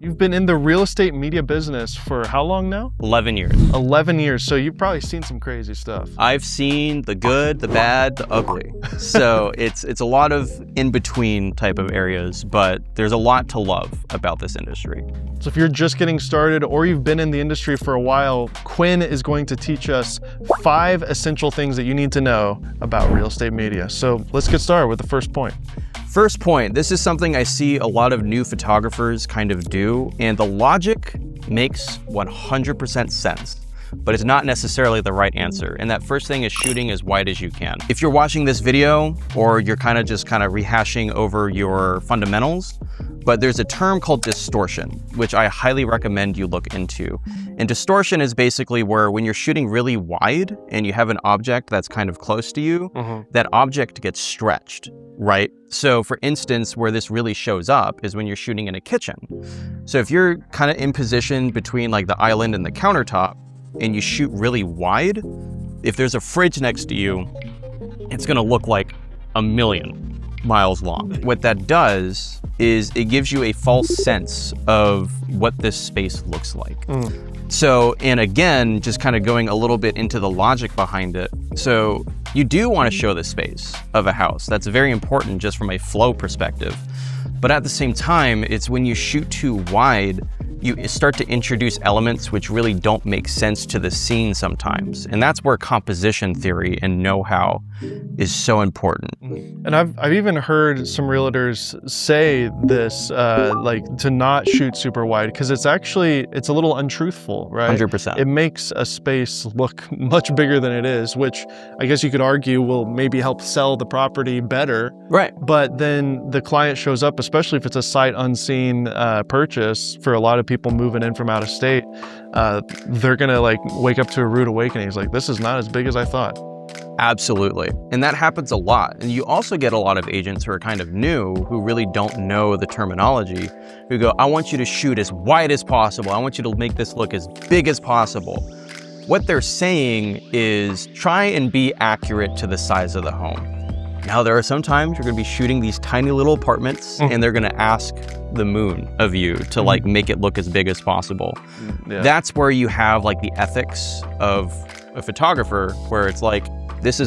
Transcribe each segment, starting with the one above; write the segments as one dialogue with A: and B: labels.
A: You've been in the real estate media business for how long now?
B: 11 years.
A: 11 years. So you've probably seen some crazy stuff.
B: I've seen the good, the bad, the ugly. So it's a lot of in-between type of areas, but there's a lot to love about this industry.
A: So if you're just getting started or you've been in the industry for a while, Quinn is going to teach us 5 essential things that you need to know about real estate media. So let's get started with the first point.
B: First point, this is something I see a lot of new photographers kind of do, and the logic makes 100% sense, but it's not necessarily the right answer. And that first thing is shooting as wide as you can. If you're watching this video or you're kind of rehashing over your fundamentals, but there's a term called distortion, which I highly recommend you look into. And distortion is basically where when you're shooting really wide and you have an object that's kind of close to you, that object gets stretched, right? So for instance, where this really shows up is when you're shooting in a kitchen. So if you're kind of in position between like the island and the countertop and you shoot really wide, if there's a fridge next to you, it's gonna look like a million miles long. What that does is it gives you a false sense of what this space looks like. So, and again, just kind of going a little bit into the logic behind it. So you do want to show the space of a house. That's very important just from a flow perspective. But at the same time, it's when you shoot too wide, you start to introduce elements which really don't make sense to the scene sometimes. And that's where composition theory and know-how is so important.
A: And I've even heard some realtors say this, like to not shoot super wide, because it's a little untruthful, right?
B: 100%.
A: It makes a space look much bigger than it is, which I guess you could argue will maybe help sell the property better.
B: Right.
A: But then the client shows up, especially if it's a sight unseen purchase for a lot of people moving in from out of state, they're gonna like wake up to a rude awakening. It's like, this is not as big as I thought.
B: Absolutely. And that happens a lot. And you also get a lot of agents who are kind of new, who really don't know the terminology, who go, I want you to shoot as wide as possible. I want you to make this look as big as possible. What they're saying is try and be accurate to the size of the home. Now, there are some times you're going to be shooting these tiny little apartments and they're going to ask the moon of you to like make it look as big as possible. Yeah. That's where you have like the ethics of a photographer, where it's like,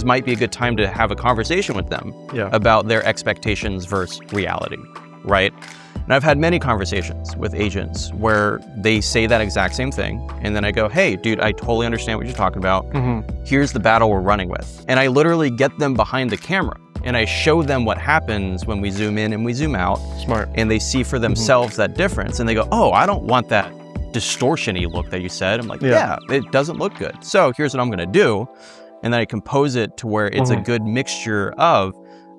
B: might be a good time to have a conversation with them about their expectations versus reality, right? And I've had many conversations with agents where they say that exact same thing. And then I go, hey, dude, I totally understand what you're talking about. Here's the battle we're running with. And I literally get them behind the camera and I show them what happens when we zoom in and we zoom out. Smart. And they see for themselves that difference. And they go, oh, I don't want that distortion-y look that you said. I'm like, yeah, it doesn't look good. So here's what I'm gonna do. And then I compose it to where it's a good mixture of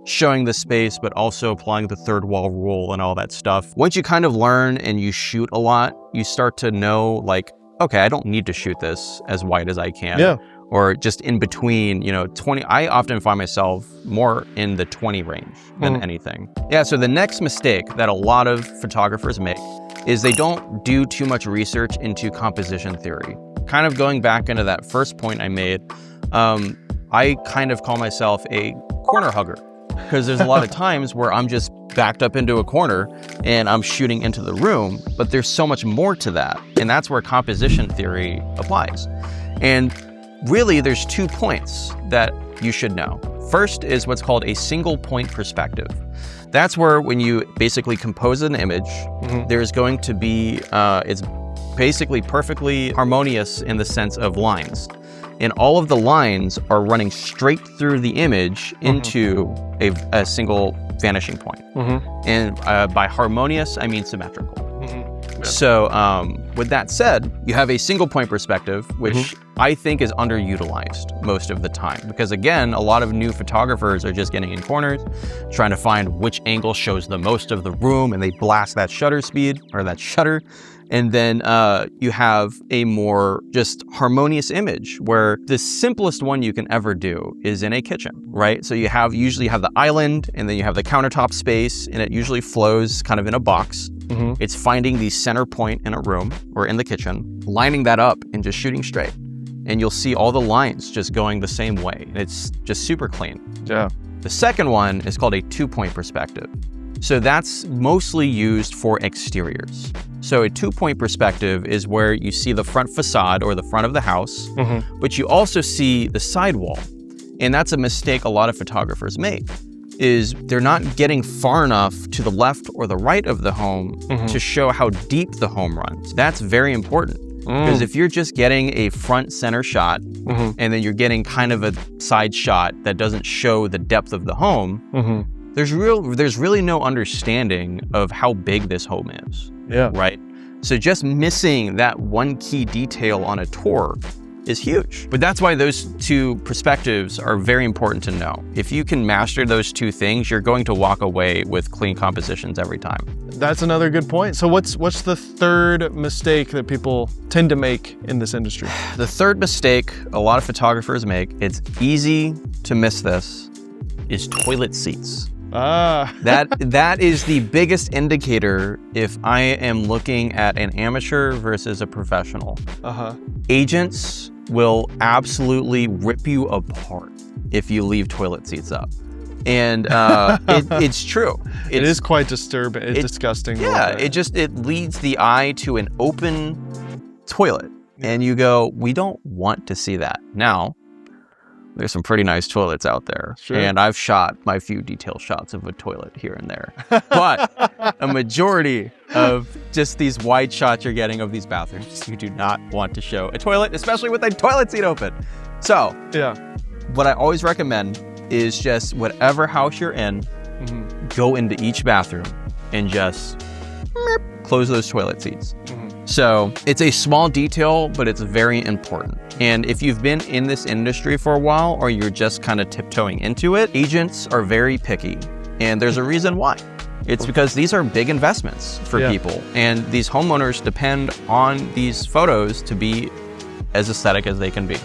B: showing the space, but also applying the third wall rule and all that stuff. Once you kind of learn and you shoot a lot, you start to know like, okay, I don't need to shoot this as wide as I can. Yeah. Or just in between, 20, I often find myself more in the 20 range than anything. Yeah, so the next mistake that a lot of photographers make is they don't do too much research into composition theory. Kind of going back into that first point I made, I kind of call myself a corner hugger, because there's a lot of times where I'm just backed up into a corner and I'm shooting into the room, but there's so much more to that. And that's where composition theory applies. And really there's 2 points that you should know. First is what's called a single point perspective. That's where when you basically compose an image, there's going to be, it's basically perfectly harmonious in the sense of lines. And all of the lines are running straight through the image into a single vanishing point. And by harmonious, I mean symmetrical. So with that said, you have a single point perspective, which I think is underutilized most of the time. Because again, a lot of new photographers are just getting in corners, trying to find which angle shows the most of the room, and they blast that shutter speed or that shutter. And then you have a more just harmonious image where the simplest one you can ever do is in a kitchen, right? So you usually have the island and then you have the countertop space, and it usually flows kind of in a box. It's finding the center point in a room or in the kitchen, lining that up and just shooting straight. And you'll see all the lines just going the same way. It's just super clean. Yeah. The second one is called a 2-point perspective. So that's mostly used for exteriors. So a 2-point perspective is where you see the front facade or the front of the house, but you also see the sidewall. And that's a mistake a lot of photographers make, is they're not getting far enough to the left or the right of the home to show how deep the home runs. That's very important. Because if you're just getting a front center shot and then you're getting kind of a side shot that doesn't show the depth of the home, there's really no understanding of how big this home is.
A: Yeah.
B: Right? So just missing that one key detail on a tour is huge. But that's why those two perspectives are very important to know. If you can master those two things, you're going to walk away with clean compositions every time.
A: That's another good point. So what's the third mistake that people tend to make in this industry?
B: The third mistake a lot of photographers make, it's easy to miss this, is toilet seats. That is the biggest indicator if I am looking at an amateur versus a professional. Agents will absolutely rip you apart if you leave toilet seats up. And it's true.
A: It is quite disturbing. It's disgusting.
B: Yeah, it leads the eye to an open toilet. And you go, we don't want to see that. Now, there's some pretty nice toilets out there.
A: Sure.
B: And I've shot my few detail shots of a toilet here and there. But a majority of just these wide shots you're getting of these bathrooms, you do not want to show a toilet, especially with a toilet seat open. So,
A: yeah,
B: what I always recommend is just whatever house you're in, go into each bathroom and just close those toilet seats. So it's a small detail, but it's very important. And if you've been in this industry for a while, or you're just kind of tiptoeing into it, agents are very picky. And there's a reason why. It's because these are big investments for people. And these homeowners depend on these photos to be as aesthetic as they can be.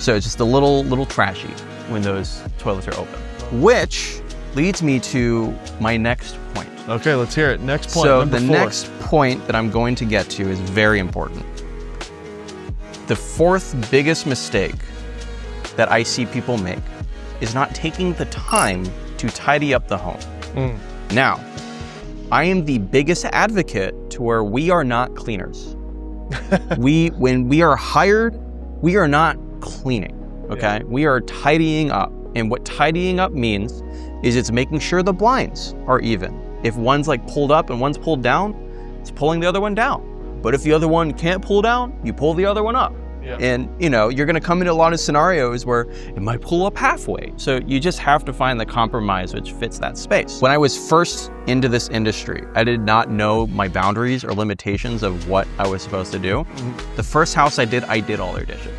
B: So it's just a little trashy when those toilets are open. Which leads me to my next point.
A: Okay, let's hear it. Next point,
B: so
A: number
B: the
A: 4.
B: next point that I'm going to get to is very important. The fourth biggest mistake that I see people make is not taking the time to tidy up the home. Now, I am the biggest advocate to where we are not cleaners. When we are hired, we are not cleaning, okay? We are tidying up. And what tidying up means is it's making sure the blinds are even. If one's like pulled up and one's pulled down, it's pulling the other one down. But if the other one can't pull down, you pull the other one up. And you're gonna come into a lot of scenarios where it might pull up halfway. So you just have to find the compromise which fits that space. When I was first into this industry, I did not know my boundaries or limitations of what I was supposed to do. The first house I did all their dishes.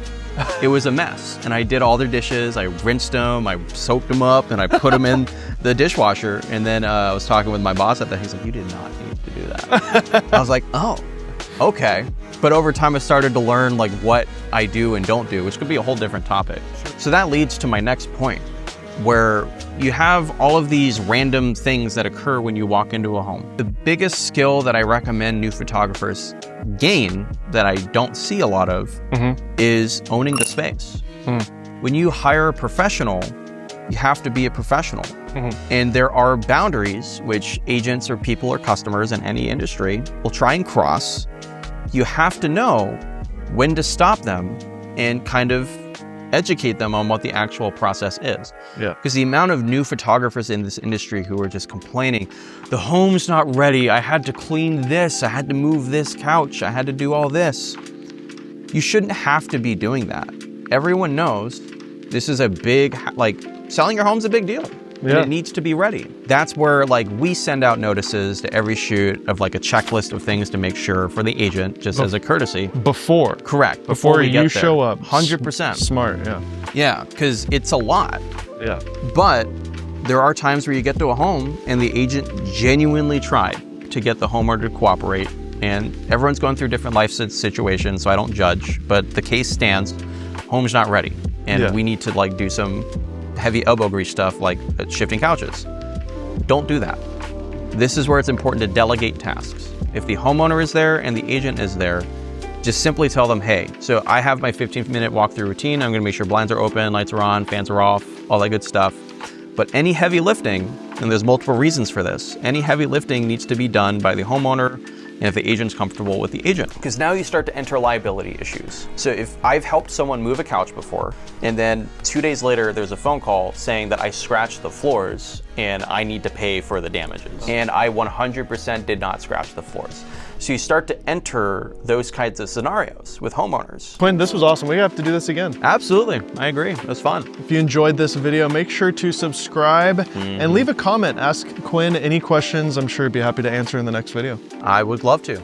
B: It was a mess, and I did all their dishes. I rinsed them, I soaked them up, and I put them in the dishwasher. And then I was talking with my boss at that. He's like, "You did not need to do that." I was like, "Oh, okay." But over time, I started to learn like what I do and don't do, which could be a whole different topic. So that leads to my next point, where you have all of these random things that occur when you walk into a home. The biggest skill that I recommend new photographers gain that I don't see a lot of is owning the space. When you hire a professional, you have to be a professional. And there are boundaries which agents or people or customers in any industry will try and cross. You have to know when to stop them and kind of educate them on what the actual process is. Because the amount of new photographers in this industry who are just complaining, the home's not ready, I had to clean this, I had to move this couch, I had to do all this. You shouldn't have to be doing that. Everyone knows this is a big, selling your home's a big deal. And it needs to be ready. That's where we send out notices to every shoot of a checklist of things to make sure for the agent, just as a courtesy.
A: Before.
B: Correct.
A: Before
B: we
A: you show up.
B: 100%.
A: Smart,
B: Yeah, because it's a lot.
A: Yeah.
B: But there are times where you get to a home and the agent genuinely tried to get the homeowner to cooperate. And everyone's going through different life situations, so I don't judge. But the case stands, home's not ready. And we need to do some heavy elbow grease stuff like shifting couches. Don't do that. This is where it's important to delegate tasks. If the homeowner is there and the agent is there, just simply tell them, hey, so I have my 15-minute walkthrough routine. I'm gonna make sure blinds are open, lights are on, fans are off, all that good stuff. But any heavy lifting, and there's multiple reasons for this, any heavy lifting needs to be done by the homeowner and if the agent's comfortable with the agent. Because now you start to enter liability issues. So if I've helped someone move a couch before, and then 2 days later there's a phone call saying that I scratched the floors and I need to pay for the damages, and I 100% did not scratch the floors. So you start to enter those kinds of scenarios with homeowners.
A: Quinn, this was awesome. We have to do this again.
B: Absolutely, I agree, it was fun.
A: If you enjoyed this video, make sure to subscribe and leave a comment. Ask Quinn any questions. I'm sure he'd be happy to answer in the next video.
B: I would love to.